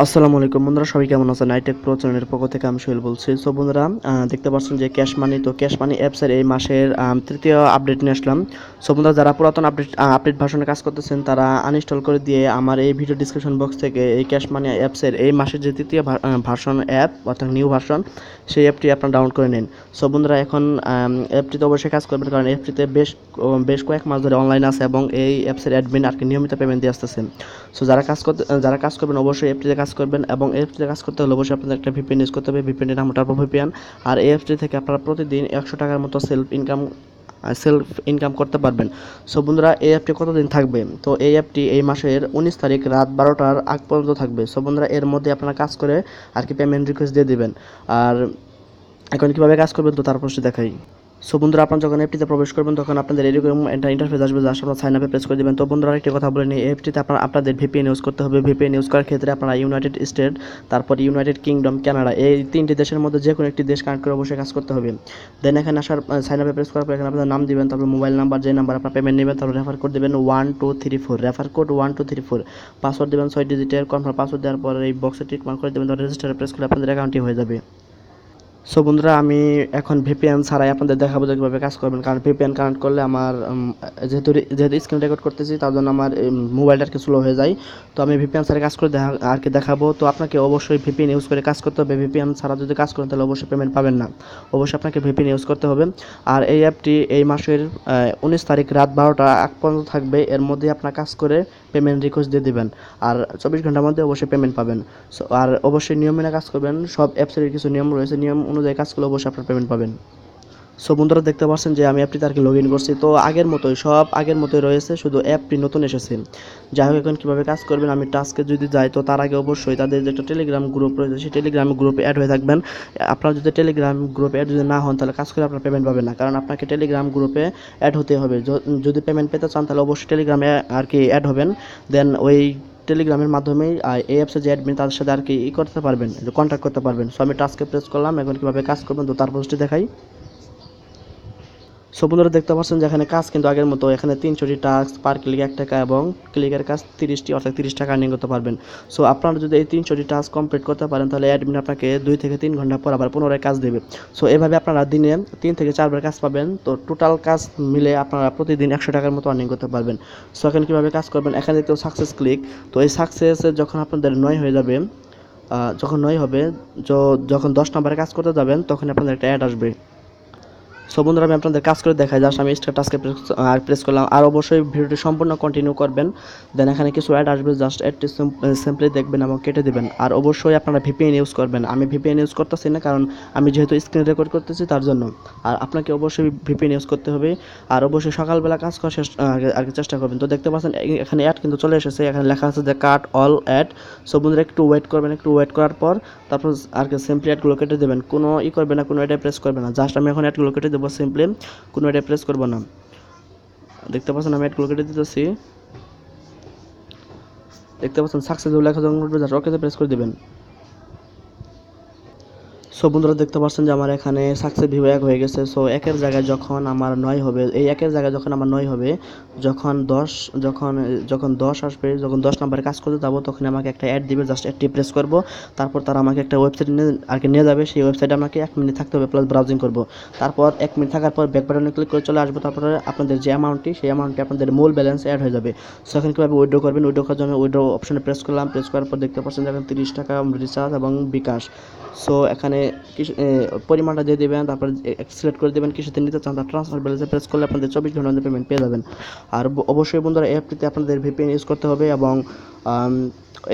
আসসালামু আলাইকুম বন্ধুরা, সবাই কেমন আছেন? itech প্রো চ্যানেলের পক্ষ থেকে আমি সোহেল বলছি। সো বন্ধুরা, দেখতে পাচ্ছেন যে ক্যাশ মানি অ্যাপসের এই মাসের তৃতীয় আপডেট নিয়ে আসলাম। সো বন্ধুরা, যারা পুরাতন আপডেট ভার্সনে কাজ করতেছেন তারা আনইনস্টল করে দিয়ে আমার এই ভিডিও ডিসক্রিপশন বক্স থেকে এই ক্যাশ মানি অ্যাপসের এই মাসের যে তৃতীয় ভার্সন অ্যাপ অর্থাৎ নিউ ভার্সন, সেই অ্যাপটি আপনারা ডাউনলোড করে নিন। সো বন্ধুরা, এখন অ্যাপটিতে অবশ্যই কাজ করবেন, কারণ অ্যাপটিতে বেশ কয়েক মাস ধরে অনলাইন আছে এবং এই অ্যাপসের অ্যাডমিন আর কি নিয়মিত পেমেন্ট দিয়ে আসতেছে। সো যারা কাজ করবেন অবশ্যই অ্যাপটিতে কাজ করবেন, এবং অ্যাপটিতে কাজ করতে হলে অবশ্যই আপনাদের একটা ভিপিএন ইউজ করতে হবে। ভিপিএনের নাম টার্বো ভিপিএন। আর এই অ্যাপটি থেকে আপনারা প্রতিদিন 100 টাকার মতো সেলফ ইনকাম করতে পারবেন। সো বন্ধুরা, এই অ্যাপটি কতদিন থাকবে? তো এই অ্যাপটি এই মাসের 19 তারিখ রাত 12টার আগ পর্যন্ত থাকবে। সো বন্ধুরা, এর মধ্যে আপনারা কাজ করে আর কি পেমেন্ট রিকোয়েস্ট দিয়ে দিবেন। আর এখন কীভাবে কাজ করবেন তো তারপর দেখাই। সো বন্ধুরা, আপনারা যখন অ্যাপটিতে প্রবেশ করবেন তখন আপনাদের এরকম একটা ইন্টারফেস আসবে, জাস্ট আপনারা সাইন আপে প্রেস করে দেবেন। তো বন্ধুরা, আরেকটি কথা বলে নিই, অ্যাপটিতে আপনাদের ভিপিএন ইউজ করতে হবে। ভিপিএন ইউজ করার ক্ষেত্রে আপনারা ইউনাইটেড স্টেট, তারপর ইউনাইটেড কিংডম, কানাডা, এই তিনটি দেশের মধ্যে যে কোনো একটি দেশ কানেক্ট করে অবশ্যই কাজ করতে হবে। দেন এখানে আসার সাইন আপে প্রেস করার পর এখানে আপনার নাম দিবেন, তারপর মোবাইল নাম্বার, যে নাম্বার আপনার পেমেন্ট নেবেন, তারপর রেফার কোড দেবেন 1234, রেফার কোড 1234, পাসওয়ার্ড দেবেন 6 ডিজিটের। কনফার্ম পাসওয়ার্ড দেওয়ার পর এই বক্সে টিক মার্ক করে দেবেন, তারপর রেজিস্টারে প্রেস করলে আপনাদের অ্যাকাউন্টটি হয়ে যাবে। সো বন্ধুরা, আমি এখন ভিপিএন ছাড়াই আপনাদের দেখাবো যে কীভাবে কাজ করবেন, কারণ ভিপিএন কানেক্ট করলে আমার যেহেতু স্ক্রিন রেকর্ড করতেছি তার জন্য আমার মোবাইলটা আর কি স্লো হয়ে যায়। তো আমি ভিপিএন ছাড়া কাজ করে আর কি দেখাবো। তো আপনাকে অবশ্যই ভিপিএন ইউজ করে কাজ করতে হবে। ভিপিএন ছাড়া যদি কাজ করেন তাহলে অবশ্যই পেমেন্ট পাবেন না। অবশ্যই আপনাকে ভিপিএন ইউজ করতে হবে। আর এই অ্যাপটি এই মাসের 19 তারিখ রাত 12টা আগ পর্যন্ত থাকবে। এর মধ্যে আপনার কাজ করে পেমেন্ট রিকোয়েস্ট দিয়ে দেবেন, আর 24 ঘন্টার মধ্যে অবশ্যই পেমেন্ট পাবেন। সো আর অবশ্যই নিয়ম মেনে কাজ করবেন। সব অ্যাপসের কিছু নিয়ম রয়েছে, নিয়ম অনুযায়ী কাজ করলে অবশ্যই আপনার পেমেন্ট পাবেন। সো বন্ধুরা, দেখতে পাচ্ছেন যে আমি অ্যাপটিতে আর কি লগ ইন করছি। তো আগের মতোই রয়েছে, শুধু অ্যাপটি নতুন এসেছে। যাই হোক, এখন কীভাবে কাজ করবেন, আমি টাস্কে যদি যাই তো তার আগে অবশ্যই তাদের যে একটা টেলিগ্রাম গ্রুপ রয়েছে সেই টেলিগ্রাম গ্রুপে অ্যাড হয়ে থাকবেন। আপনারা যদি টেলিগ্রাম গ্রুপে অ্যাড যদি না হন তাহলে কাজ করে আপনার পেমেন্ট পাবেন না, কারণ আপনাকে টেলিগ্রাম গ্রুপে অ্যাড হতে হবে। যদি পেমেন্ট পেতে চান তাহলে অবশ্যই টেলিগ্রামে আর কি অ্যাড হবেন। দেন ওই টেলিগ্রামের মাধ্যমেই এই অ্যাপসে যে অ্যাডমিন তাদের সাথে আর কি করতে পারবেন, কন্ট্যাক্ট করতে পারবেন। সো আমি টাস্কে প্রেস করলাম, এখন কীভাবে কাজ করবেন তো তারপর দেখাই। সো বন্ধুরা, দেখতে পাচ্ছেন যে এখানে কাজ কিন্তু আগের মতো, এখানে 300টি টাস্ক, পার ক্লিক 1 টাকা এবং ক্লিকের কাজ 30টি, অর্থাৎ 30 টাকা আর্নিং করতে পারবেন। সো আপনারা যদি এই 300টি টাস্ক কমপ্লিট করতে পারেন তাহলে অ্যাডমিন আপনাকে 2 থেকে 3 ঘন্টা পর আবার পুনরায় কাজ দেবে। সো এভাবে আপনারা দিনে 3 থেকে 4 বার কাজ পাবেন। তো টোটাল কাজ মিলে আপনারা প্রতিদিন 100 টাকার মতো আর্নিং করতে পারবেন। সো এখন কীভাবে কাজ করবেন, এখানে দেখতে সাকসেস ক্লিক। তো এই সাকসেসে যখন আপনাদের 9 হয়ে যাবে, যখন 9 হবে, যখন 10 নম্বরে কাজ করতে যাবেন তখন আপনাদের একটা অ্যাড আসবে। সো বন্ধুরা, আমি আপনাদের কাজ করে দেখাই, জাস্ট আমি স্টার্ট টাস্কে প্রেস করলাম। আর অবশ্যই ভিডিওটি সম্পূর্ণ কন্টিনিউ করবেন। দেন এখানে কিছু অ্যাড আসবে, জাস্ট অ্যাডটি সিম্পলি দেখবেন এবং কেটে দেবেন। আর অবশ্যই আপনারা ভিপিএন ইউজ করবেন। আমি ভিপিএন ইউজ করতেছি না, কারণ আমি যেহেতু স্ক্রিন রেকর্ড করতেছি তার জন্য। আর আপনাকে অবশ্যই ভিপিএন ইউজ করতে হবে। আর অবশ্যই সকালবেলা কাজ করার আর কি চেষ্টা করবেন। তো দেখতে পাচ্ছেন এখানে অ্যাড কিন্তু চলে এসেছে, এখানে লেখা আছে যে কাট অল অ্যাড। সো বন্ধুরা, একটু ওয়েট করবেন। একটু ওয়েট করার পর তারপর আর কি সিম্পলি অ্যাডগুলো কেটে দেবেন। কোনো করবে না, কোনো এটা প্রেস করবে না। জাস্ট আমি এখন অ্যাডগুলো কেটে দেবো সিম্পলি, কোনো এটা প্রেস করবো না। দেখতে পাচ্ছেন আমি অ্যাডগুলো কেটে দিতেছি। দেখতে পাচ্ছেন সাকসেসফুল লেখা যখন উঠবে জাস্ট ওকেতে প্রেস করে দেবেন। সো বন্ধুরা, দেখতে পাচ্ছেন যে আমার এখানে সাকসেস ভিউ 1 হয়ে গেছে। সো একের জায়গায় যখন আমার 9 হবে, এই একের জায়গায় যখন আমার 9 হবে, যখন 10 আসবে, যখন 10 নম্বরে কাজ করতে যাবো তখন আমাকে একটা অ্যাড দিবে, জাস্ট অ্যাডটি প্রেস করব। তারপর তারা আমাকে একটা ওয়েবসাইট আর কি নিয়ে যাবে। সেই ওয়েবসাইটে আমাকে 1 মিনিট থাকতে হবে, প্লাস ব্রাউজিং করব। তারপর 1 মিনিট থাকার পর ব্যাক বাটনে ক্লিক করে চলে আসবো। তারপরে আপনাদের যে অ্যামাউন্টটি, সেই অ্যামাউন্টটি আপনাদের মূল ব্যালেন্স অ্যাড হয়ে যাবে। সো এখন কীভাবে উইথড্র করবেন, উইথড্র করার জন্য উইথড্র অপশনে প্রেস করলাম। প্রেস করার পর দেখতে পাচ্ছেন যে এখন 30 টাকা রিচার্জ এবং বিকাশ। সো এখানে পরিমাণটা দিয়ে দেবেন, তারপর সিলেক্ট করে দেবেন কিছুতে নিতে চান, তার ট্রান্সফার ব্যালেন্সে প্রেস করলে আপনাদের 24 ঘন্টার মধ্যে পেমেন্ট পেয়ে যাবেন। আর অবশ্যই বন্ধুরা, অ্যাপটিতে আপনাদের ভিপিএন ইউজ করতে হবে এবং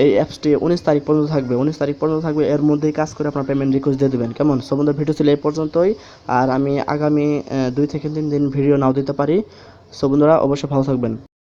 এই অ্যাপসটি 19 তারিখ পর্যন্ত থাকবে। 19 তারিখ পর্যন্ত থাকবে, এর মধ্যেই কাজ করে আপনার পেমেন্ট রিকোয়েস্ট দিয়ে দেবেন। কেমন? সো বন্ধুরা, ভিডিও ছিল এই পর্যন্তই। আর আমি আগামী 2 থেকে 3 দিন ভিডিও নাও দিতে পারি। সো বন্ধুরা, অবশ্যই ভালো থাকবেন।